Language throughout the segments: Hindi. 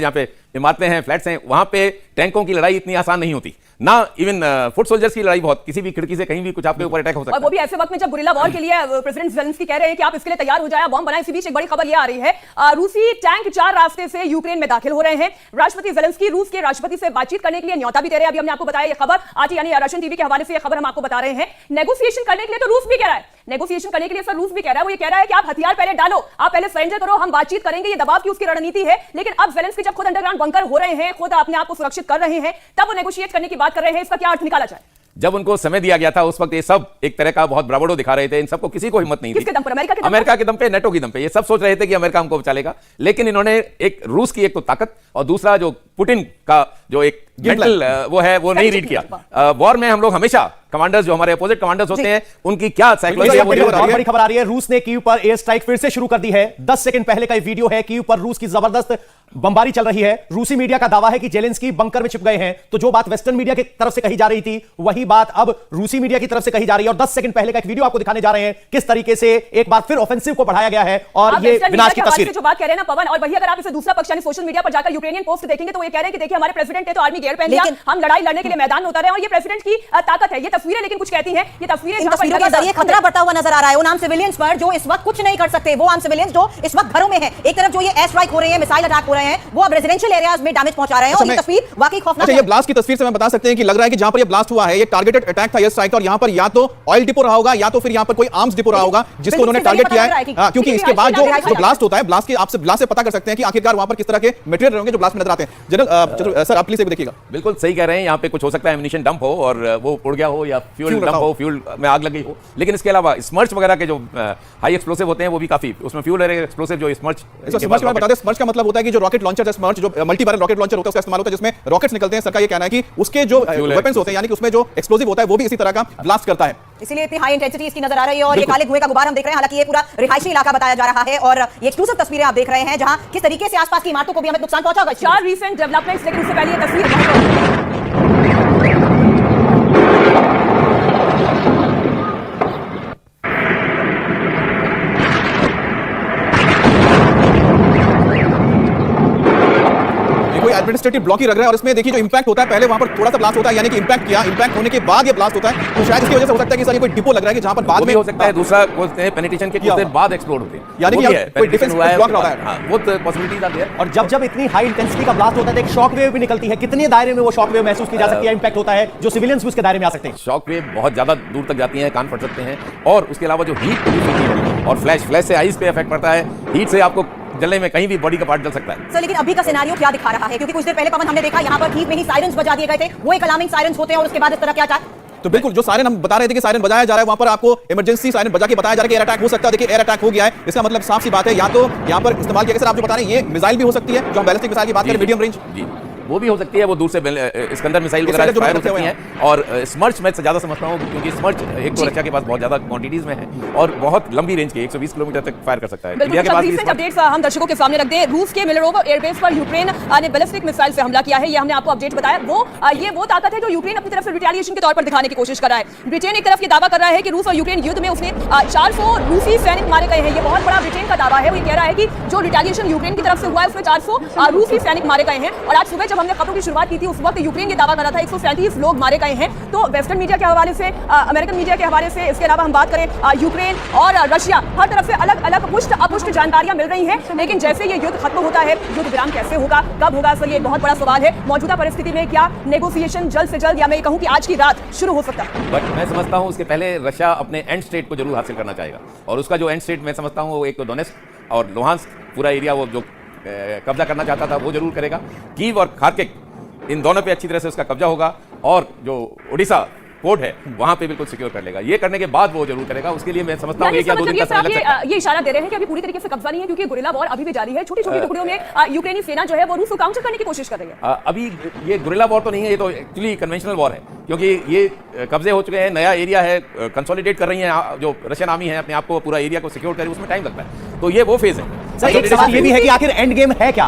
जहाँ पे इमारतें हैं, फ्लैट्स हैं, वहां पे टैंकों की लड़ाई इतनी आसान नहीं होती ना। इवन फुट सोल्जर्स की लड़ाई बहुत, किसी भी खिड़की से कहीं भी कुछ आपके ऊपर अटैक हो सकता है। और वो भी ऐसे वक्त में जब गुरिल्ला वॉर के लिए प्रेसिडेंट ज़ेलेंस्की कह रहे हैं कि आप इसके लिए तैयार हो जाए, बॉम्ब बनाएं। इसी बीच एक बड़ी खबर ये आ रही है, रूसी टैंक 4 रास्ते से यूक्रेन में दाखिल हो रहे हैं। राष्ट्रपति ज़ेलेंस्की रूस के राष्ट्रपति से बातचीत करने के लिए न्योता भी दे रहे हैं। अभी हमने आपको बताया ये खबर आरटी यानी रशियन टीवी के हवाले से ये खबर हम आपको बता रहे हैं। नेगोशिएशन करने के लिए तो रूस भी कह रहा है, नेगोशिएशन करने के लिए सर रूस भी कह रहा है, वो ये कह रहा है कि आप हथियार पहले डालो, आप पहले सरेंडर करो, हम बातचीत करेंगे। ये दबाव की उसकी रणनीति है। लेकिन अब ज़ेलेंस्की जब खुद अंडरग्राउंड बंकर हो रहे हैं, खुद अपने आप को सुरक्षित कर रहे हैं, तब वो नेगोशिएट करने की बात कर रहे हैं। इसका क्या अर्थ निकाला जाए? जब उनको समय दिया गया था उस वक्त ये सब एक तरह का बहुत बराबरो दिखा रहे थे। इन सबको किसी को हिम्मत नहीं थी। किसके दम पर? अमेरिका के दम पे, नेटो के दम पे। ये सब सोच रहे थे कि अमेरिका हमको बचा लेगा, लेकिन इन्होंने एक रूस की एक तो ताकत और दूसरा जो पुतिन का जो एक मेंटल वो है वो नहीं रीड किया। वॉर में हम लोग हमेशा कमांडर्स जो हमारे अपोजिट कमांडर्स होते हैं उनकी क्या साइकोलॉजी है वो बड़ी खबर आ रही है। रूस ने कीव पर एयर स्ट्राइक फिर से शुरू कर दी है। 10 सेकंड पहले का ये वीडियो है। कीव पर रूस की जबरदस्त बमबारी चल रही है। रूसी मीडिया का दावा है कि जेलेंस्की बंकर में छिप गए हैं। तो जो बात वेस्टर्न मीडिया की तरफ से कही जा रही थी वही बात अब रूसी मीडिया की तरफ से कही जा रही है। और 10 सेकंड पहले का एक वीडियो आपको दिखाने जा रहे हैं किस तरीके से एक बार फिर ऑफेंसिव को बढ़ाया गया है और ये विनाश की तस्वीर जो बात कह रहे हैं ना पवन, और वही अगर आप इसे दूसरा पक्ष यानी सोशल मीडिया पर जाकर यूक्रेनियन पोस्ट देखेंगे तो ये कह रहे हैं कि देखिए हमारे प्रेसिडेंट ने तो आर्मी गियर पहन लिया, हम लड़ाई लड़ने के लिए मैदान में उतरे हैं और ये प्रेसिडेंट की ताकत है। ये तस्वीरें लेकिन कुछ कहती हैं, ये तस्वीरें इन तस्वीरों के जरिए खतरा बढ़ता हुआ नजर आ रहा है उन आम सिविलियंस पर जो इस वक्त कुछ नहीं कर सकते। वो आम सिविलियंस जो इस वक्त घरों में हैं, एक तरफ जो ये एयर स्ट्राइक हो रहे हैं, मिसाइल अटैक हो रहे हैं, वो अब रेजिडेंशियल एरियाज में डैमेज पहुंचा रहे हैं। और ये तस्वीर वाकई खौफनाक है। ये ब्लास्ट की तस्वीर से मैं बता सकते हैं कि लग रहा है कि जहां पर ये ब्लास्ट हुआ है ये टारगेटेड अटैक था, एयर स्ट्राइक था। और यहां पर या तो ऑयल डिपो रहा होगा या तो फिर यहां पर कोई आर्म्स डिपो रहा होगा जिसको उन्होंने टारगेट किया है। क्योंकि इसके बाद जो ब्लास्ट होता है, ब्लास्ट के आपसे ब्लास्ट से पता कर सकते हैं कि आखिरकार वहां पर किस तरह के मटेरियल होंगे जो ब्लास्ट में नजर आते हैं। जनरल सर आप प्लीज एक देखिएगा। बिल्कुल सही कह रहे हैं, यहाँ पे कुछ हो सकता है एमिनिशन डंप हो और वो उड़ गया हो या फ्यूल डंप हो, फ्यूल में आग लगी हो। लेकिन इसके अलावा स्मर्च वगैरह के जो हाई एक्सप्लोसिव होते हैं वो भी काफी, उसमें फ्यूल एक्सप्लोसिव जो स्मर्च का बता दें। स्मर्च का मतलब होता है कि जो रॉकेट लॉन्चर है, स्मर्च जो मल्टी बैरल रॉकेट लॉन्चर होता है उसका इस्तेमाल होता है जिसमें रॉकेट्स निकलते हैं। सरकार ये कहना है कि उसके जो वेपन्स होते हैं यानी कि उसमें जो एक्सप्लोसिव होता है वो भी इसी तरह का ब्लास्ट करता है। इसलिए इतनी हाई इंटेंसिटी इसकी नजर आ रही है। और ये काले धुएं का गुबार हम देख रहे हैं। हालांकि ये पूरा रिहायशी इलाका बताया जा रहा है और ये एक्सक्लूसिव तस्वीरें आप देख रहे हैं जहां किस तरीके से आसपास की इमारतों को भी हमें नुकसान पहुंचा होगा। 4 रीसेंट डेवलपमेंट्स, लेकिन उससे पहले ये तस्वीर एडमिनिस्ट्रेटिव ब्लॉक ही लग रहा है। और इसमें देखिए जो इंपैक्ट होता है, पहले वहां पर थोड़ा सा ब्लास्ट होता है यानी कि इंपैक्ट किया, इंपैक्ट होने के बाद ये ब्लास्ट होता है। तो शायद इसकी वजह से हो सकता है कि सर ये कोई डिपो लग रहा है कि जहां पर बाद में हो सकता है दूसरा पेनिट्रेशन के कुछ देर बाद एक्सप्लोड होते हैं, यानी कि कोई डिफेंस ब्लॉक रहा है। हां वो तो पॉसिबिलिटीज आती है। और जब इतनी हाई इंटेंसिटी का ब्लास्ट होता है तो एक शॉक वेव भी निकलती है। कितने दायरे में वो शॉक वेव महसूस की जा सकती है, इंपैक्ट होता है जो सिविलियंस भी उसके दायरे में आ सकते हैं। शॉक वेव बहुत ज्यादा दूर तक जाती है, कान फट सकते हैं। और उसके अलावा जो हीट प्रोड्यूस होती है और फ्लैश से आइस पे इफेक्ट पड़ता है, हीट से आपको जलने में कहीं भी बॉडी का पार्ट जल सकता है। सर लेकिन अभी का सिनेरियो क्या दिखा रहा है? क्योंकि कुछ देर पहले पवन हमने देखा यहाँ पर ठीक में ही सायरन्स बजा दिए गए थे, वो एक अलार्मिंग सायरन्स होते हैं और उसके बाद इस तरह क्या तो बिल्कुल जो सायरन हम बता रहे थे कि सायरन बजाया जा रहा है, वहां पर आपको इमरजेंसी सायरन बजा के बताया जा रहा है कि एयर अटैक हो सकता है। देखिए एयर अटैक हो गया है, इसका मतलब साफ सी बात है या तो यहां पर इस्तेमाल किया, सर आप जो बता रहे हैं ये मिसाइल भी हो सकती है, जो हम बैलिस्टिक मिसाइल की बात करें मीडियम रेंज जी वो भी हो सकती है, वो दूर से स्कंदर मिसाइल वगैरह फायर हो सकती हैं। और स्मर्च मैं ज्यादा समझता हूं क्योंकि स्मर्च एक तो रशिया के पास बहुत ज्यादा क्वांटिटीज में है और बहुत लंबी रेंज के 120 किलोमीटर तक फायर कर सकता है। इंडिया के पास रिसेंट अपडेट्स हम दर्शकों के सामने रख दें। रूस के मिलरोव एयरबेस पर यूक्रेन ने बैलिस्टिक मिसाइल से हमला किया है, ये हमने आपको अपडेट बताया। वो ताकत है जो यूक्रेन अपनी तरफ से रिटेलिएशन के तौर पर दिखाने की कोशिश कर रहा है। ब्रिटेन एक तरफ ये दावा कर रहा है कि रूस और यूक्रेन युद्ध में उसने 400 रूसी सैनिक मारे गए हैं। ये बहुत बड़ा ब्रिटेन का दावा है। वो ये कह रहा है कि जो रिटेलिएशन यूक्रेन की तरफ से हुआ है उसमें 400 रूसी सैनिक मारे गए हैं। और आज सुबह जब हमने खबरों की शुरुआत थी उस वक्त यूक्रेन ये दावा कर रहा था 137 लोग मारे गए हैं। तो वेस्टर्न मीडिया के हवाले से, अमेरिकन मीडिया के हवाले से, इसके अलावा हम बात करें यूक्रेन और रशिया, हर तरफ से अलग अलग पुष्ट अपुष्ट जानकारियां मिल रही हैं। लेकिन जैसे ये युद्ध खत्म होता है, युद्ध विराम कैसे होगा, कब होगा, सर ये एक बहुत बड़ा सवाल है। मौजूदा परिस्थिति में क्या नेगोशिएशन जल्द से जल्द या मैं कहूं कि आज की रात शुरू हो सकता है? बट मैं समझता हूं उसके पहले रशिया अपने एंड स्टेट को जरूर हासिल करना चाहेगा और उसका जो एंड स्टेट मैं समझता हूं वो एक तो डोनेट्स्क और लुहांस्क पूरा एरिया वो जो कब्जा करना चाहता था वो जरूर करेगा। कीव और खार्किव इन दोनों पे अच्छी तरह से उसका कब्जा होगा और जो ओडिशा पोर्ट है वहां पे बिल्कुल सिक्योर कर लेगा। ये करने के बाद वो जरूर करेगा। उसके लिए मैं समझता हूं कि 2 दिन का समय लग सकता है। ये इशारा दे रहे हैं कि अभी पूरी तरीके से कब्जा नहीं है क्योंकि गुरिल्ला वॉर अभी भी जारी है। छोटी-छोटी टुकड़ियों में यूक्रेनी सेना जो है वो रूस को काउंटर करने की कोशिश कर रही है। अभी ये गुरिल्ला वॉर तो नहीं है, ये तो एक्चुअली कन्वेंशनल वॉर है। क्योंकि ये कब्जे हो चुके हैं, नया एरिया है, कंसोलिडेट कर रही हैं जो रशियन आर्मी है अपने आप को, पूरा एरिया को सिक्योर करे, उसमें टाइम लगता है। तो ये वो फेज है। सर एक सवाल ये भी है कि आखिर एंड गेम है क्या?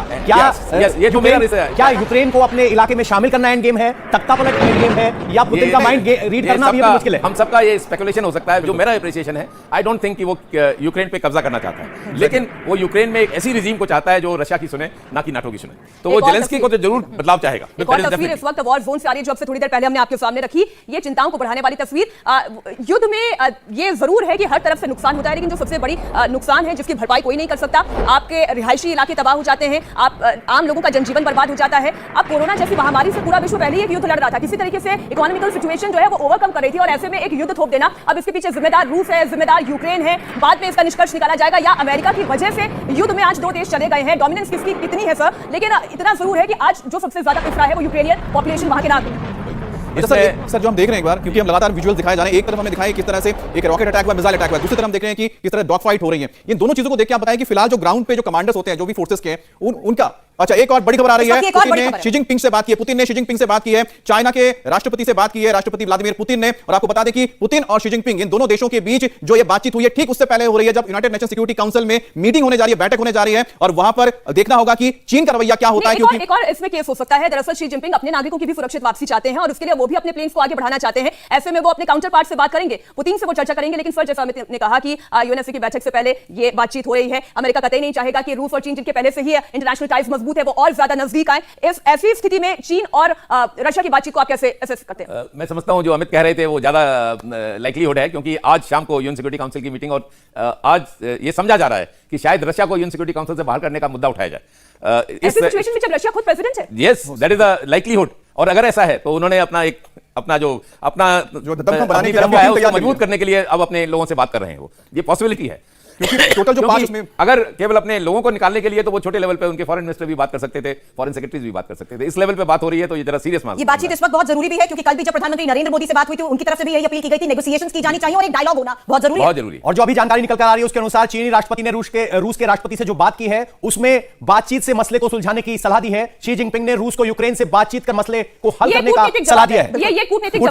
ये जो मेरा विषय है, क्या यूक्रेन को अपने इलाके में शामिल करना एंड गेम है, तख्ता पलट एंड गेम है, या पुतिन का माइंड रीड करना भी मुश्किल है? हम सबका ये स्पेकुलेशन हो सकता है। जो मेरा अप्रिसिएशन है, आई डोंट थिंक कि वो यूक्रेन पे कब्जा करना चाहता है, लेकिन वो यूक्रेन में एक ऐसी रिजीम को चाहता है जो रशिया की सुने, ना कि नाटो की सुने। तो वो जेलेंस्की को तो जरूर बदलाव चाहेगा। एक और तस्वीर इस वक्त वॉर जोन से आ रही है, जो अब से थोड़ी देर पहले हमने आपके सामने रखी। ये चिंताओं को बढ़ाने वाली तस्वीर। युद्ध में ये जरूर है कि हर तरफ से नुकसान होता है, लेकिन जो सबसे बड़ी नुकसान है जिसकी भरपाई कोई नहीं कर सकता, आपके रिहायशी इलाके तबाह हो जाते हैं, आप आम लोगों का जनजीवन बर्बाद हो जाता है। अब कोरोना जैसी महामारी से पूरा विश्व पहले ही एक युद्ध लड़ रहा था, किसी तरीके से इकोनॉमिकल सिचुएशन जो है वो ओवरकम कर रही थी, और ऐसे में एक युद्ध थोप देना, अब इसके पीछे जिम्मेदार रूस है, जिम्मेदार यूक्रेन है। बाद में इसका निष्कर्ष निकाला जाएगा, या अमेरिका की वजह से युद्ध में आज दो देश चले गए हैं। डोमिनेंस किसकी कितनी है सर, लेकिन इतना जरूर है कि आज जो सबसे ज्यादा पिछड़ा है वो यूक्रेनियन पॉपुलेशन वहां के नाम पे। सर जो हम देख रहे हैं एक बार, क्योंकि हम लगातार विजुअल दिखाए जा रहे हैं, एक तरफ हमें दिखाया किस तरह से एक रॉकेट अटैक हुआ, मिसाइल अटैक हुआ, दूसरी तरफ हम देख रहे हैं कि किस तरह डॉग फाइट हो रही है। इन दोनों चीजों को देख के आप बताएं कि फिलहाल जो ग्राउंड पे जो कमांडर्स होते हैं, जो भी फोर्सेस के हैं, उनका अच्छा एक और बड़ी खबर आ रही है। पुतिन ने शी जिनपिंग से बात की है, पुतिन ने शी जिनपिंग से बात की है, चाइना के राष्ट्रपति से बात की है, राष्ट्रपति व्लादिमीर पुतिन ने। और आपको बता दें कि पुतिन और शी जिनपिंग इन दोनों देशों के बीच जो ये बातचीत हुई है, ठीक उससे पहले हो रही है जब यूनाइटेड नेशन सिक्योरिटी काउंसिल में मीटिंग होने जा रही है, बैठक होने जा रही है, और वहां पर देखना होगा कि चीन का रवैया क्या होता है। क्योंकि एक और इसमें केस हो सकता है, दरअसल शी जिनपिंग अपने नागरिकों की भी सुरक्षित वापसी चाहते हैं, और उसके लिए वो भी अपने प्लेन्स को आगे बढ़ाना चाहते हैं। ऐसे में वो अपने काउंटर पार्ट से बात करेंगे, पुतिन से वो चर्चा करेंगे। लेकिन सर जैसा अमित ने कहा कि यूएनएससी की बैठक से पहले ये बातचीत हो रही है, अमेरिका कतई नहीं चाहेगा कि रूस और चीन, जिनके पहले से ही इंटरनेशनल टाइज मजबूत है, वो और ज्यादा नजदीक आए। इस ऐसी स्थिति में चीन और रशिया की बातचीत को आप कैसे असेस करते हैं? मैं समझता हूं जो अमित कह रहे थे वो ज्यादा लाइकलिहुड है, क्योंकि आज शाम को यूएन सिक्योरिटी काउंसिल की मीटिंग, और आज ये समझा जा रहा है कि शायद रशिया को यूएन सिक्योरिटी काउंसिल से बाहर करने का मुद्दा उठाया जाए। इस सिचुएशन में जब रशिया खुद प्रेसिडेंट है, yes that is the likelihood. और अगर ऐसा है तो उन्होंने अपना जो दमखम बनाने के लिए है उसको मजबूत करने के लिए अब अपने लोगों से बात कर रहे हैं। वो ये पॉसिबिलिटी है, क्योंकि टोटल जो 5 में अगर केवल अपने लोगों को निकालने के लिए, तो वो छोटे लेवल पे उनके फॉरेन मिनिस्टर भी बात कर सकते थे, फॉरेन सेक्रेटरीज भी बात कर सकते थे। इस लेवल पे बात हो रही है, तो ये जरा सीरियस मामला। ये बातचीत इस वक्त बहुत जरूरी भी है, क्योंकि कल भी जब प्रधानमंत्री नरेंद्र मोदी से बात हुई थी, उनकी तरफ से भी यही अपील की गई थी, नेगोशिएशंस की जानी चाहिए और एक डायलॉग होना बहुत जरूरी है। और जो अभी जानकारी निकल कर आ रही है उसके अनुसार चीनी राष्ट्रपति ने रूस के राष्ट्रपति से जो बात की है, उसमें बातचीत से मसले को सुलझाने की सलाह दी है। शी जिनपिंग ने रूस को यूक्रेन से बातचीत कर मसले को हल करने का सलाह दिया है। ये कूटनीतिक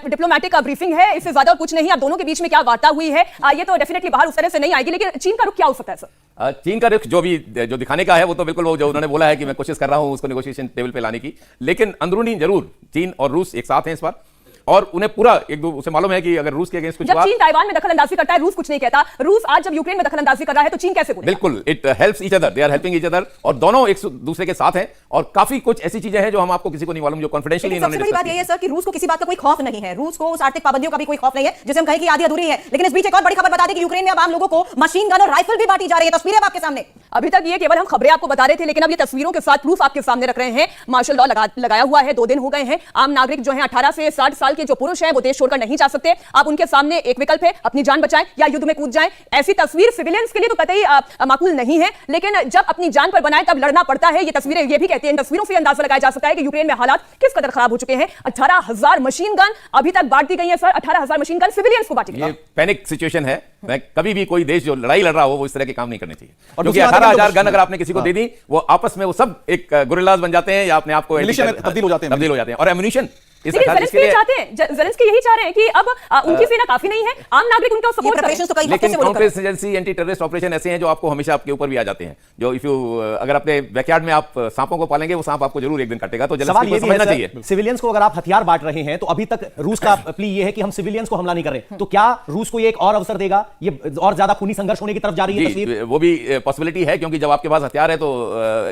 डिप्लोमेटिक ब्रीफिंग है, इससे ज्यादा कुछ नहीं। अब दोनों के बीच में क्या वार्ता हुई है, ये तो डेफिनेटली बाहर उस तरह से नहीं आएगी। लेकिन चीन का रुख क्या हो सकता है सर? चीन का रुख जो दिखाने का है, वो तो बिल्कुल वो जो उन्होंने बोला है कि मैं कोशिश कर रहा हूं उसको नेगोशिएशन टेबल पे लाने की, लेकिन अंदरूनी जरूर चीन और रूस एक साथ हैं इस बार, और उन्हें पूरा एक दूसरे उसे मालूम है कि अगर रूस के अगेंस्ट कुछ जब चीन ताइवान में दखलंदाजी करता है, रूस कुछ नहीं कहता। रूस आज जब यूक्रेन में दखलंदाजी कर रहा है, तो चीन कैसे बोलेगा? बिल्कुल, it helps each other, they are helping each other, और दोनों एक दूसरे के साथ हैं। और काफी कुछ ऐसी चीजें हैं जो हम आपको किसी को नहीं मालूम, जो कॉन्फिडेंशियली सबसे बड़ी बात यह है सर कि रूस को किसी बात का कोई खौफ नहीं है, रूस को उस आर्थिक पाबंदियों का भी कोई खौफ नहीं है जिसे हम कहें कि आधी अधूरी है। लेकिन इस बीच एक और बड़ी खबर बता दें कि यूक्रेन में अब आम लोगों को मशीन गन और राइफल भी बांटी जा रही है। तस्वीरें आपके सामने। अभी तक ये केवल हम खबरें आपको बता रहे थे, लेकिन अब ये तस्वीरों के साथ प्रूफ आपके सामने रख रहे हैं। मार्शल लॉ लगाया हुआ है, 2 दिन हो गए हैं। आम नागरिक जो है 18 से 60 साल के जो पुरुष हैं, वो देश छोड़कर नहीं जा सकते। आप उनके सामने एक विकल्प है, अपनी जान बचाएं या युद्ध में कूद जाएं। ऐसी तस्वीर सिविलियंस के लिए तो कतई माकूल नहीं है, लेकिन जब अपनी जान पर बनाए तब लड़ना पड़ता है। ये तस्वीरें ये भी कहती हैं, इन तस्वीरों से अंदाजा लगाया जा सकता है कि यूक्रेन में हालात किस कदर खराब हो चुके हैं। 18,000 मशीन गन अभी तक बांट दी गई है सर, 18,000 मशीन गन सिविलियंस को बांटी गई। ये पैनिक सिचुएशन है। मैं कभी भी कोई देश जो लड़ाई लड़ रहा हो वो इस तरह के काम नहीं करने चाहिए, क्योंकि 18,000 गन अगर आपने किसी को दे दी, वो आपस में वो सब एक गुरिल्लाज बन जाते हैं या अपने आप को तब्दील हो जाते हैं। और एम्यूनिशन जेलेंस्की यही चाह रहे हैं कि अब उनकी सेना काफी नहीं है, आम नागरिक उनको सपोर्ट करें। लेकिन counter insurgency, anti terrorist operation ऐसे हैं जो आपको हमेशा आपके ऊपर भी आ जाते हैं। जो अगर अपने बैकयार्ड में आप सांपों को पालेंगे, वो सांप आपको जरूर एक दिन काटेगा। तो सवाल ये समझना चाहिए, सिविलियंस को अगर आप हथियार बांट रहे हैं, तो अभी तक रूस का प्ली ये है कि हम सिविलियंस को हमला नहीं कर रहे, तो क्या रूस को ये एक और अवसर देगा? ये और ज्यादा खूनी संघर्ष होने की तरफ जा रही है तस्वीर? वो भी पॉसिबिलिटी है, क्योंकि जब आपके पास हथियार है तो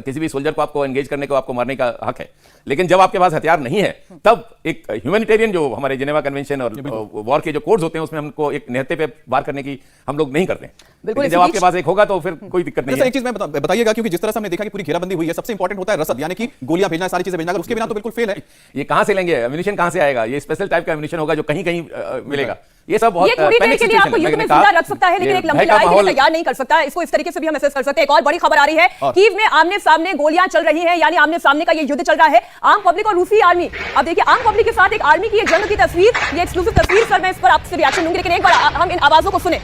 किसी भी सोल्जर को आपको एंगेज करने को, आपको मारने का हक है। लेकिन जब आपके पास हथियार नहीं है, तब एक ह्यूमैनिटेरियन जो हमारे जेनेवा कन्वेंशन और वॉर के जो कोड्स होते हैं, उसमें हमको एक निहत्थे पे वार करने की हम लोग नहीं करते। लेकिन जब आपके पास एक होगा तो फिर कोई दिक्कत नहीं है। एक चीज मैं बताइएगा, क्योंकि जिस तरह से हमने देखा कि पूरी घेराबंदी हुई है, सबसे इंपॉर्टेंट होता है रसद, यानी कि गोलियां भेजना, सारी चीजें भेजना। अगर उसके बिना तो बिल्कुल फेल है। ये कहां से लेंगे? एम्यूनिशन कहां से आएगा? ये स्पेशल टाइप का एम्यूनिशन होगा जो कहीं कहीं मिलेगा। ये सब बहुत थोड़ी देर के लिए आपको युद्ध में जिंदा रख सकता है, लेकिन एक लंबी लड़ाई के लिए तैयार नहीं कर सकता। इसको इस तरीके से भी हम असेस कर सकते हैं। एक और बड़ी खबर आ रही है, कीव में आमने सामने गोलियां चल रही हैं, यानी आमने सामने का ये युद्ध चल रहा है। आम पब्लिक और रूसी आर्मी। अब देखिए, आम पब्लिक के साथ एक आर्मी की जंग की तस्वीर, ये एक्सक्लूसिव तस्वीर सर, मैं इस पर आपसे रिएक्शन दूंगी, लेकिन एक बार हम इन आवाजों को सुने।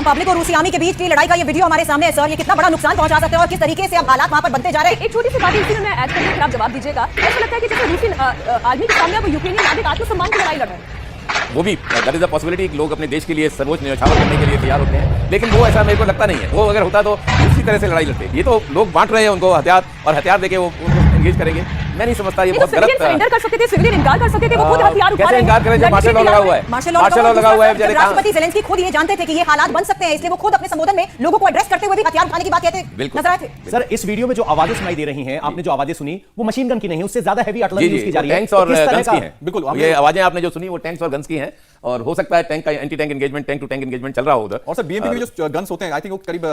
पब्लिक और रूसी आर्मी के बीच की लड़ाई का ये वीडियो हमारे सामने है सर। ये कितना बड़ा नुकसान पहुंचा सकते हैं और किस तरीके से अब हालात वहां पर बनते जा रहे हैं। एक छोटी सी बात इसी में ऐड करके आप जवाब दीजिएगा। ऐसा लगता है कि जैसे रूसी आर्मी के सामने अब यूक्रेनियन नागरिक आत्मसम्मान की लड़ाई लड़ रहे हैं। वो भी दैट इज द पॉसिबिलिटी कि लोग अपने देश के लिए सर्वोच्च न्यौछावर करने के लिए तैयार होते हैं, लेकिन वो ऐसा मेरे को लगता नहीं है। वो अगर होता तो इसी तरह से लड़ाई लड़ते। ये तो लोग बांट रहे हैं उनको हथियार, और हथियार देके वो उनको एंगेज करेंगे। मैं नहीं समझता ये बहुत गलत। सरेंडर कर सकते थे, सिविलियन इनकार कर सकते थे, वो खुद हथियार उठा रहे हैं। कैसे इनकार करें जब मार्शल लॉ लगा हुआ है? मार्शल लॉ लगा हुआ है। राष्ट्रपति ज़ेलेंस्की खुद ये जानते थे कि ये हालात बन सकते हैं, इसलिए वो खुद अपने संबोधन में लोगों को एड्रेस करते हुए भी हथियार उठाने की बात कहते नजर आए थे। सर, इस वीडियो में जो आवाजें सुनाई दे रही हैं, आपने जो आवाजें सुनी वो मशीन गन की नहीं है, उससे ज्यादा हैवी आर्टिलरी यूज की जा रही है। टैंक्स और गन्स की हैं। बिल्कुल, ये आवाजें आपने जो सुनी वो टैंक्स और गन्स की हैं, और हो सकता है टैंक का anti tank engagement, tank to tank engagement चल रहा हो उधर। और सर बीएमपी में जो गन्स होते हैं आई थिंक वो करीब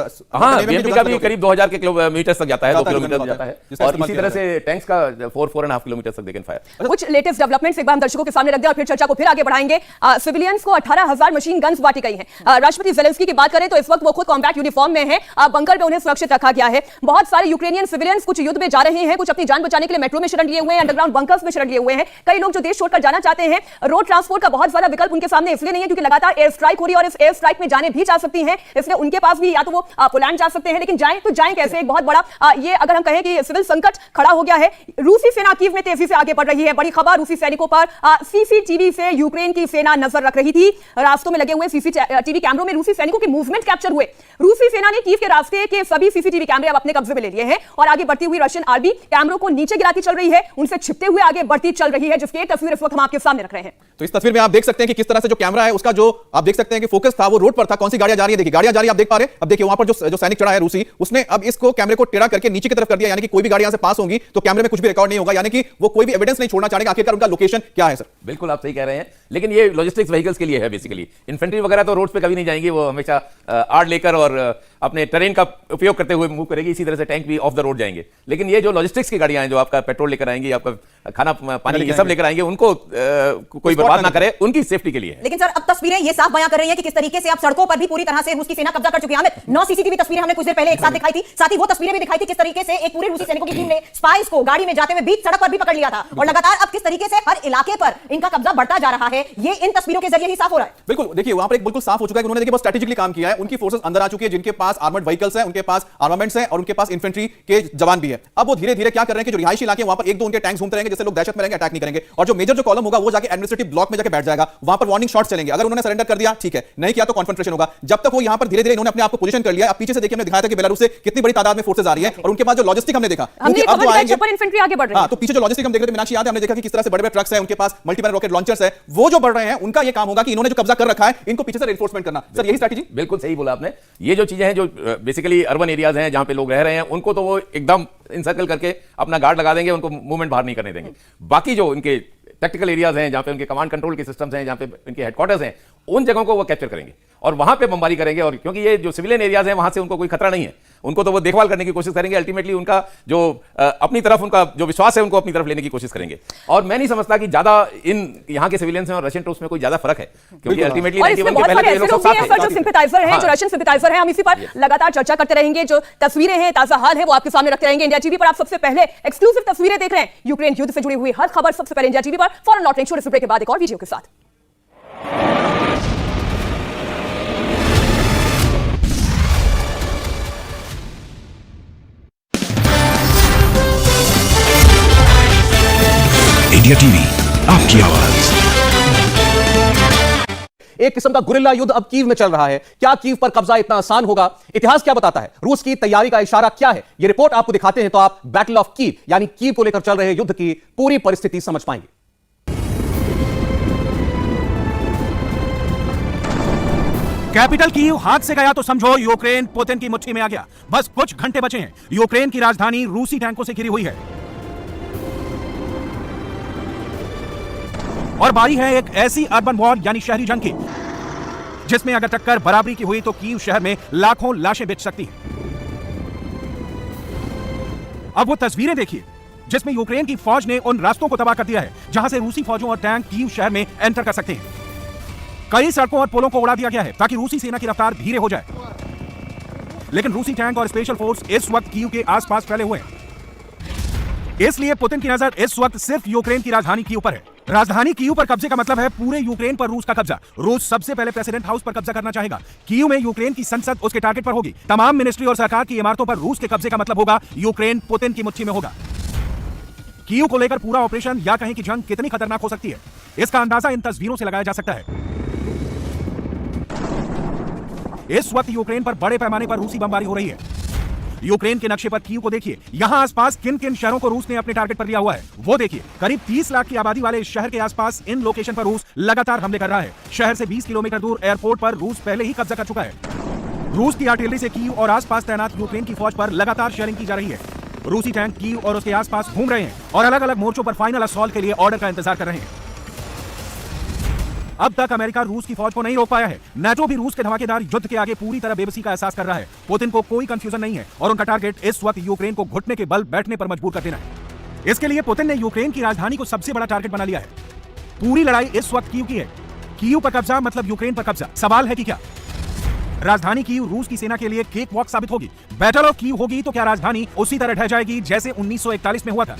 बीएमपी का भी करीब 2000 के किलोमीटर तक जाता है, 2 किलोमीटर तक जाता है, और इसी तरह से टैंक्स का 4.5 किलोमीटर तक दे कैन फायर। कुछ लेटेस्ट डेवलपमेंट्स एक बार हम दर्शकों के सामने रख दें और फिर चर्चा को फिर आगे बढ़ाएंगे। सिविलियंस को 18,000 मशीन गन्स बांटी गई हैं। राष्ट्रपति ज़ेलेंस्की की बात करें तो इस वक्त वो खुद कॉम्बैट यूनिफॉर्म में है, बंकर में उन्हें सुरक्षित रखा गया है। बहुत सारे यूक्रेनियन सिविलियंस कुछ युद्ध में जा रहे हैं, कुछ अपनी जान बचाने के लिए मेट्रो में शरण लिए हुए हैं, अंडरग्राउंड बंकर्स में शरण लिए हुए हैं। कई लोग जो देश छोड़कर जाना चाहते हैं, रोड ट्रांसपोर्ट का बहुत ज्यादा विकल्प उनके सामने इसलिए नहीं है क्योंकि लगातार एयर स्ट्राइक हो रही है, और इस एयर स्ट्राइक में जाने भी जा सकती हैं, इसलिए उनके पास भी या तो वो पोलैंड जा सकते हैं, लेकिन जाएं तो जाएं कैसे? एक बहुत बड़ा ये अगर हम कहें कि सिविल संकट खड़ा हो गया है। रूसी सेना कीव में तेजी से आगे बढ़ रही है। बड़ी खबर, रूसी सैनिकों पर सीसीटीवी से यूक्रेन की सेना नजर रख रही थी। रास्तों में लगे हुए सीसीटीवी कैमरों में रूसी सैनिकों के मूवमेंट कैप्चर हुए। रूसी सेना ने कीव के रास्ते के सभी सीसीटीवी कैमरे अब अपने कब्जे में ले लिए हैं, और आगे बढ़ती हुई रशियन आर्मी कैमरों को नीचे गिराती चल रही है, उनसे छिपते हुए आगे बढ़ती चल रही है, जिसकी एक तस्वीर इस वक्त हम आपके सामने रख रहे हैं। तो इस तस्वीर में आप देख सकते हैं कि किस तरह से जो कैमरा है उसका जो आप देख सकते हैं कि फोकस था वो रोड पर था। कौन सी गाड़ियां जा रही है, देखिए गाड़ियां जा रही है, आप देख पा रहे हैं। अब देखिए वहां पर जो सैनिक चढ़ा है रूसी, उसने अब इसको कैमरे को टेढ़ा करके नीचे की तरफ कर दिया, यानी कि कोई भी गाड़ी यहां से पास होगी तो कैमरे में कुछ भी रिकॉर्ड नहीं होगा, यानी कि वो कोई भी एविडेंस नहीं छोड़ना चाहेगा आखिरकार उनका लोकेशन क्या है। सर बिल्कुल आप सही कह रहे हैं, लेकिन ये लॉजिस्टिक्स व्हीकल्स के लिए है बेसिकली। इन्फेंट्री वगैरह तो रोड्स पे कभी नहीं जाएंगी, वो हमेशा आड़ लेकर और अपने ट्रेन का उपयोग करते हुए मूव करेगी। इसी तरह से टैंक भी ऑफ द रोड जाएंगे, लेकिन ये जो लॉजिस्टिक्स की गाड़ियां हैं जो आपका पेट्रोल लेकर आएंगी, आपका खाना पानी ये सब लेकर आएंगे, उनको कोई बर्बाद ना करे, उनकी सेफ्टी के लिए है। लेकिन सर अब तस्वीरें ये साफ बयां कर रही है कि किस तरीके से अब सड़कों पर भी पूरी तरह से रूसी सेना कब्जा कर चुकी है। 9 सीसीटीवी तस्वीरें हमने कुछ देर पहले एक साथ दिखाई थी, साथ ही वो तस्वीरें भी दिखाई थी किस तरीके से एक पूरे रूसी सैनिकों की टीम ने स्पाइस को गाड़ी में जाते हुए बीच सड़क पर भी पकड़ लिया था, और लगातार अब किस तरीके से हर इलाके पर इनका कब्जा बढ़ता जा रहा है, ये इन तस्वीरों के जरिए ही साफ हो रहा है। बिल्कुल देखिए वहां पर एक बिल्कुल साफ हो चुका है कि उन्होंने देखिए बहुत स्ट्रेटेजिकली काम किया है। उनकी फोर्सेस अंदर आ चुकी है, जिनके पास आर्मर्ड व्हीकल्स हैं, उनके पास आर्मामेंट्स हैं, और उनके पास इन्फेंट्री के जवान भी है। अब वो धीरे धीरे क्या कर रहे हैं कि जो रिहायशी इलाके वहां पर एक दो उनके टैंक्स घूमते रहेंगे, जैसे लोग दहशत में रहेंगे, अटैक नहीं करेंगे, और जो मेजर जो कॉलम होगा वो जाके एडमिनिस्ट्रेटिव ब्लॉक में जाके बैठ जाएगा। वहां पर वार्निंग शॉट्स चलेंगे, अगर उन्होंने सरेंडर कर दिया ठीक है, नहीं किया तो कॉन्फ्रंटेशन होगा। जब तक वो यहां पर धीरे धीरे इन्होंने अपने आप को पोजीशन कर लिया। अब पीछे से देखिए हमने दिखाया था कि बेलारूस से कितनी बड़ी तादाद में फोर्सेस आ रही है, और उनके पास जो लॉजिस्टिक हमने देखा, क्योंकि अब जो आएंगे इन्फेंट्री आगे बढ़ रही है। तो पीछे जो लॉजिस्टिक हम देख रहे थे मीनाक्षी, याद है हमने देखा कि किस तरह से बड़े-बड़े ट्रक्स हैं, उनके पास मल्टीपल रॉकेट लॉन्चर्स है, वो जो बढ़ रहे हैं उनका ये काम होगा कि इन्होंने जो कब्जा कर रखा है इनको पीछे से रिइंफोर्समेंट करना। सर यही स्ट्रेटजी। बिल्कुल सही बोला आपने। ये जो चीजें हैं जो बेसिकली अर्बन एरियाज हैं जहां पे लोग रह रहे हैं, उनको तो वो एकदम इंसर्कल करके अपना गार्ड लगा देंगे, उनको मूवमेंट बाहर नहीं करने देंगे। बाकी जो इनके टैक्टिकल एरियाज हैं, जहां पे उनके कमांड कंट्रोल के सिस्टम्स हैं, जहां पे इनके हेडक्वार्टर्स हैं, उन जगहों को वो कैप्चर करेंगे और वहां पे बमबारी करेंगे। और क्योंकि ये जो सिविलियन एरियाज हैं वहां से उनको कोई खतरा नहीं है, उनको तो वो देखभाल करने की कोशिश करेंगे। अल्टीमेटली उनका जो अपनी तरफ उनका जो विश्वास है उनको अपनी तरफ लेने की कोशिश करेंगे। और मैं नहीं समझता कि ज्यादा इन यहाँ के सिविलियंस में और रशियन ट्रूप्स में कोई ज्यादा फर्क है, क्योंकि अल्टीमेटली जो रशियन सिंपैथाइजर हैं, हम इसी पर लगातार चर्चा करते रहेंगे। जो तस्वीरें हैं, ताजा हाल है, वो आपके सामने रखते रहेंगे। इंडिया टीवी पर आप सबसे पहले एक्सक्लूसिव तस्वीरें देख रहे हैं। यूक्रेन युद्ध से जुड़ी हुई हर खबर सबसे पहले इंडिया टीवी पर। फौरन लौट लेंगे छोटे से ब्रेक के बाद एक और वीडियो के साथ। इंडिया टीवी आपकी आवाज। एक किस्म का गुरिल्ला युद्ध अब कीव में चल रहा है। क्या कीव पर कब्जा इतना आसान होगा? इतिहास क्या बताता है? रूस की तैयारी का इशारा क्या है? यह रिपोर्ट आपको दिखाते हैं तो आप बैटल ऑफ कीव यानी कीव को लेकर चल रहे युद्ध की पूरी परिस्थिति समझ पाएंगे। कैपिटल कीव हाथ से गया तो समझो यूक्रेन पुतिन की मुट्ठी में आ गया। बस कुछ घंटे बचे हैं। यूक्रेन की राजधानी रूसी टैंकों से घिरी हुई है और बारी है एक ऐसी अर्बन वॉर यानी शहरी जंग की जिसमें अगर टक्कर बराबरी की हुई तो कीव शहर में लाखों लाशें बिछ सकती हैं। अब वो तस्वीरें देखिए जिसमें यूक्रेन की फौज ने उन रास्तों को तबाह कर दिया है जहां से रूसी फौजों और टैंक कीव शहर में एंटर कर सकते हैं। कई सड़कों और पुलों को उड़ा दिया गया है ताकि रूसी सेना की रफ्तार धीरे हो जाए, लेकिन रूसी टैंक और स्पेशल फोर्स इस वक्त कीव के आसपास फैले हुए हैं। इसलिए पुतिन की नजर इस वक्त सिर्फ यूक्रेन की राजधानी कीव पर है राजधानी कीव पर कब्जे का मतलब है पूरे यूक्रेन पर रूस का कब्जा। रूस सबसे पहले प्रेसिडेंट हाउस पर कब्जा करना चाहेगा। कीव में यूक्रेन की संसद उसके टारगेट पर होगी। तमाम मिनिस्ट्री और सरकार की इमारतों पर रूस के कब्जे का मतलब होगा यूक्रेन पुतिन की मुट्ठी में होगा। कीव को लेकर पूरा ऑपरेशन या कहें कि जंग कितनी खतरनाक हो सकती है, इसका अंदाजा इन तस्वीरों से लगाया जा सकता है। इस वक्त यूक्रेन पर बड़े पैमाने पर रूसी बमबारी हो रही है। यूक्रेन के नक्शे पर कीव को देखिए, यहां आसपास किन किन शहरों को रूस ने अपने टारगेट पर लिया हुआ है वो देखिए। करीब 30 लाख की आबादी वाले इस शहर के आसपास इन लोकेशन पर रूस लगातार हमले कर रहा है। शहर से 20 किलोमीटर दूर एयरपोर्ट पर रूस पहले ही कब्जा कर चुका है। रूस की आर्टिलरी से कीव और आसपास तैनात यूक्रेन की फौज पर लगातार शेयरिंग की जा रही है। रूसी टैंक कीव और उसके आसपास घूम रहे हैं और अलग अलग मोर्चों पर फाइनल असॉल्ट के लिए ऑर्डर का इंतजार कर रहे हैं। अब तक अमेरिका रूस की फौज को नहीं रोक पाया है। नाटो भी रूस के धमाकेदार युद्ध के आगे पूरी तरह बेबसी का एहसास कर रहा है। पुतिन को कोई कंफ्यूजन नहीं है और उनका टारगेट इस वक्त यूक्रेन को घुटने के बल बैठने पर मजबूर कर देना है। इसके लिए पुतिन ने यूक्रेन की राजधानी को सबसे बड़ा टारगेट बना लिया है। पूरी लड़ाई इस वक्त कीव की है। कीव पर कब्जा मतलब यूक्रेन पर कब्जा। सवाल है कि क्या राजधानी कीव रूस की सेना के लिए केक वॉक साबित होगी? बैटल ऑफ कीव होगी तो क्या राजधानी उसी तरह ढह जाएगी जैसे 1941 में हुआ था?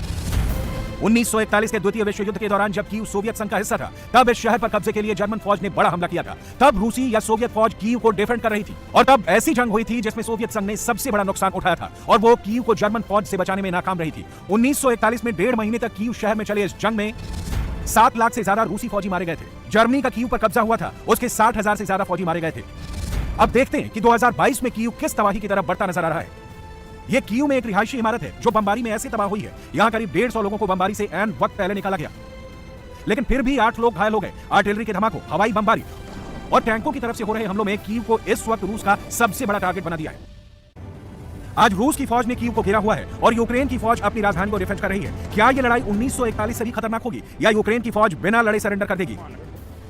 1941 के द्वितीय विश्व युद्ध के दौरान जब कीव सोवियत संघ का हिस्सा था, तब इस शहर पर कब्जे के लिए जर्मन फौज ने बड़ा हमला किया था। तब रूसी या सोवियत फौज कीव को डिफेंड कर रही थी और तब ऐसी जंग हुई थी जिसमें सोवियत संघ ने सबसे बड़ा नुकसान उठाया था और वो कीव को जर्मन फौज से बचाने में नाकाम रही थी। 1941 में 1.5 महीने तक कीव शहर में चले इस जंग में 7 लाख से ज्यादा रूसी फौजी मारे गए थे। जर्मनी का कीव पर कब्जा हुआ था, उसके 60,000 से ज्यादा फौजी मारे गए थे। अब देखते हैं कि 2022 में कीव किस तबाही की तरफ बढ़ता नजर आ रहा है। यह कीव में एक रिहायशी इमारत है जो बमबारी में ऐसे तबाह हुई है। यहां करीब 150 लोगों को बमबारी से ऐन वक्त पहले निकाला गया, लेकिन फिर भी 8 लोग घायल हो गए। आर्टिलरी के धमाकों, हवाई बमबारी और टैंकों की तरफ से हो रहे हमलों में कीव को इस वक्त रूस का सबसे बड़ा टारगेट बना दिया है। आज रूस की फौज ने कीव को घेरा हुआ है और यूक्रेन की फौज अपनी राजधानी को डिफेंड कर रही है। क्या यह लड़ाई 1941 से भी खतरनाक होगी या यूक्रेन की फौज बिना लड़े सरेंडर कर देगी?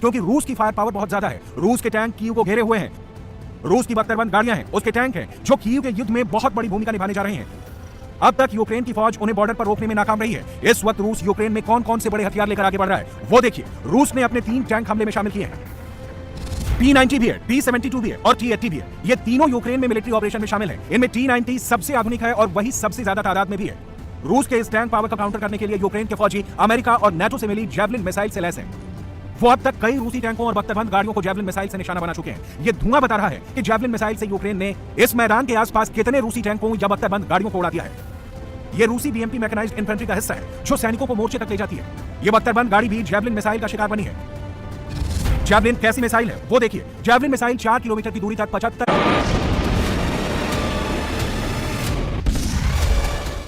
क्योंकि रूस की फायर पावर बहुत ज्यादा है। रूस के टैंक कीव को घेरे हुए हैं। रूस की बख्तरबंद गाड़ियां हैं, उसके टैंक हैं जो कीव के युद्ध में बहुत बड़ी भूमिका निभाने जा रहे हैं। अब तक यूक्रेन की फौज उन्हें बॉर्डर पर रोकने में नाकाम रही है। इस वक्त रूस यूक्रेन में कौन कौन से बड़े हथियार लेकर आगे बढ़ रहा है वो देखिए। रूस ने अपने 3 टैंक हमले में शामिल किए हैं। T-90 भी है, T-72 भी है और T-80 भी है। ये तीनों यूक्रेन में मिलिट्री ऑपरेशन में शामिल हैं। इनमें T-90 सबसे आधुनिक है और वही सबसे ज्यादा तादाद में भी है। रूस के इस टैंक पावर का काउंटर करने के लिए यूक्रेन के फौजी अमेरिका और नाटो से मिली जैवलिन मिसाइल से लैस हैं। वो अब तक कई रूसी टैंकों और बख्तरबंद गाड़ियों को जैवलिन मिसाइल से निशाना बना चुके हैं। ये धुआं बता रहा है कि जैवलिन मिसाइल से यूक्रेन ने इस मैदान के आसपास कितने रूसी टैंकों या बख्तरबंद गाड़ियों को उड़ा दिया है। ये रूसी BMP मैकेनाइज्ड इन्फेंट्री का हिस्सा है जो सैनिकों को मोर्चे तक ले जाती है। ये बख्तरबंद गाड़ी भी जैवलिन मिसाइल का शिकार बनी है। जैवलिन कैसी मिसाइल है वो देखिए। जैवलिन मिसाइल 4 किलोमीटर की दूरी तक 75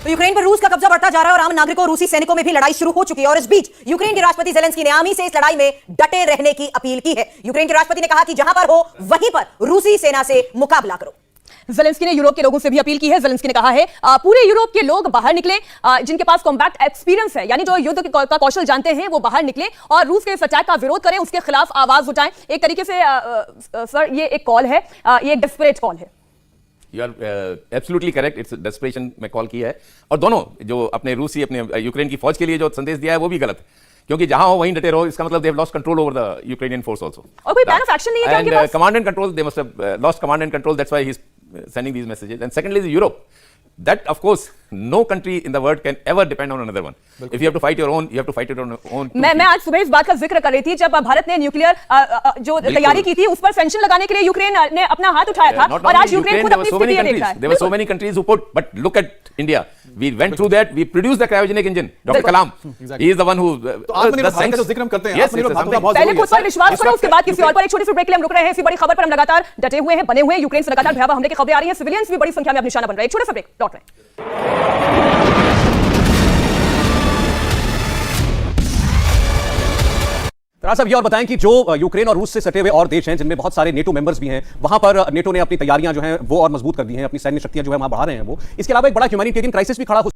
तो यूक्रेन पर रूस का कब्जा बढ़ता जा रहा है और आम नागरिकों और रूसी सैनिकों में भी लड़ाई शुरू हो चुकी है। और इस बीच यूक्रेन के राष्ट्रपति ज़ेलेंस्की ने आर्मी से इस लड़ाई में डटे रहने की अपील की है। यूक्रेन के राष्ट्रपति ने कहा कि जहां पर हो वहीं पर रूसी सेना से मुकाबला करो। ज़ेलेंस्की ने यूरोप के लोगों से भी अपील की है। ज़ेलेंस्की ने कहा है पूरे यूरोप के लोग बाहर निकले जिनके पास कॉम्बैट एक्सपीरियंस है, यानी जो युद्ध का कौशल जानते हैं वो बाहर निकले और रूस के इस अटैक का विरोध करें, उसके खिलाफ आवाज उठाएं। एक तरीके से सर ये एक कॉल है, ये एक डेस्परेट कॉल है। You are absolutely correct. It's desperation में कॉल किया है और दोनों जो अपने रूसी अपने यूक्रेन की फौज के लिए जो संदेश दिया है वो भी गलत है, क्योंकि जहां हो वहीं डटे रहो। इसका मतलब they have lost control over the Ukrainian force also. और कोई प्लान ऑफ एक्शन नहीं है क्या उनके पास? Command and control, they must have lost command and control, that's why he is sending these messages. And secondly is Europe. That of course no country in the world can ever depend on another one. If you have to fight your own, you have to fight it on your own. मैं आज सुबह इस बात का जिक्र कर रही थी जब भारत ने न्यूक्लियर जो तैयारी की थी उस पर सैंक्शन लगाने के लिए यूक्रेन ने अपना हाथ उठाया था और आज यूक्रेन खुद अपनी स्थिति देख रहा है। There were so many countries who put, but look at India. We went through that. We produced the cryogenic engine. Dr. Kalam. He is the one who. तो आत्मनिर्भर भारत का जो जिक्र हम करते हैं, आत्मनिर्भर भारत का बहुत पहले खुद पर विश्वास करो, उसके बाद किसी और पर। एक छोटी सी ब्रेक के लिए हम रुक रहे हैं। इसी बड़ी खबर पर हम लगातार डटे हुए हैं, बने हुए हैं। यूक्रेन से लगातार भयावह हमले की खबरें आ रही हैं। सिविलियंस भी बड़ी संख्या में अब निशाना बन रहे हैं। एक छोटा सा ब्रेक, लौट रहे हैं। साहब ये और बताएं कि जो यूक्रेन और रूस से सटे हुए और देश हैं जिनमें बहुत सारे नेटो मेंबर्स भी हैं, वहां पर नेटो ने अपनी तैयारियां जो हैं वो और मजबूत कर दी हैं, अपनी सैन्य शक्तियां जो है वहां बढ़ा रहे हैं वो। इसके अलावा एक बड़ा ह्यूमैनिटेरियन क्राइसिस भी खड़ा हो